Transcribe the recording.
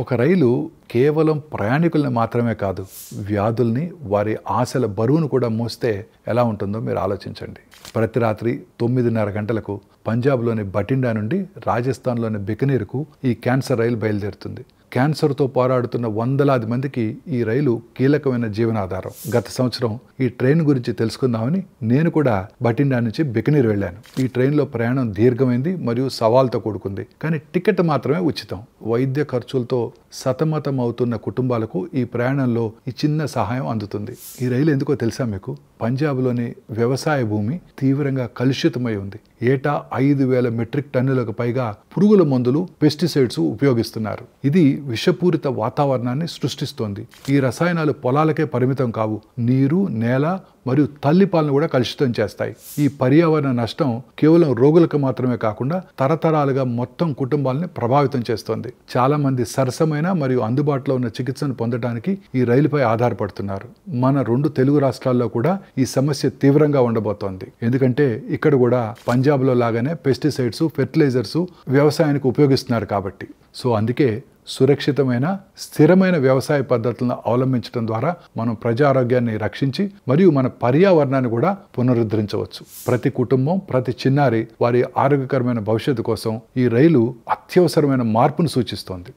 ఒక రైలు కేవలం ప్రయాణికుల్ని మాత్రమే కాదు, వ్యాధుల్ని, వారి ఆశల బరువును కూడా మోస్తే ఎలా ఉంటుందో మీరు ఆలోచించండి. ప్రతి రాత్రి 9:30 గంటలకు పంజాబ్లోని బఠిండా నుండి రాజస్థాన్లోని బికనీర్కు ఈ క్యాన్సర్ రైలు బయలుదేరుతుంది. క్యాన్సర్తో పోరాడుతున్న వందలాది మందికి ఈ రైలు కీలకమైన జీవనాధారం. గత సంవత్సరం ఈ ట్రైన్ గురించి తెలుసుకుందామని నేను కూడా బఠిండా నుంచి బికనీర్ వెళ్ళాను. ఈ ట్రైన్లో ప్రయాణం దీర్ఘమైంది మరియు సవాల్తో కూడుకుంది, కానీ టికెట్ మాత్రమే ఉచితం. వైద్య ఖర్చులతో సతమతం అవుతున్న కుటుంబాలకు ఈ ప్రయాణంలో ఈ చిన్న సహాయం అందుతుంది. ఈ రైలు ఎందుకో తెలుసా మీకు? పంజాబ్లోని వ్యవసాయ భూమి తీవ్రంగా కలుషితమై ఉంది. ఏటా 5,000 మెట్రిక్ టన్నులకు పైగా పురుగుల మందులు, పెస్టిసైడ్స్ ఉపయోగిస్తున్నారు. ఇది విషపూరిత వాతావరణాన్ని సృష్టిస్తోంది. ఈ రసాయనాలు పొలాలకే పరిమితం కావు, నీరు, నేల మరియు తల్లిపాలను కూడా కలుషితం చేస్తాయి. ఈ పర్యావరణ నష్టం కేవలం రోగులకు మాత్రమే కాకుండా తరతరాలుగా మొత్తం కుటుంబాలని ప్రభావితం చేస్తోంది. చాలా మంది సరసమైన మరియు అందుబాటులో ఉన్న చికిత్సను పొందడానికి ఈ రైలుపై ఆధారపడుతున్నారు. మన 2 తెలుగు రాష్ట్రాల్లో కూడా ఈ సమస్య తీవ్రంగా ఉండబోతోంది. ఎందుకంటే ఇక్కడ కూడా పంజాబ్లో లాగానే పెస్టిసైడ్స్, ఫెర్టిలైజర్స్ వ్యవసాయానికి ఉపయోగిస్తున్నారు కాబట్టి. సో అందుకే సురక్షితమైన, స్థిరమైన వ్యవసాయ పద్ధతులను అవలంబించడం ద్వారా మనం ప్రజారోగ్యాన్ని రక్షించి మరియు మన పర్యావరణాన్ని కూడా పునరుద్ధరించవచ్చు. ప్రతి కుటుంబం, ప్రతి చిన్నారి వారి ఆరోగ్యకరమైన భవిష్యత్తు కోసం ఈ రైలు అత్యవసరమైన మార్పును సూచిస్తోంది.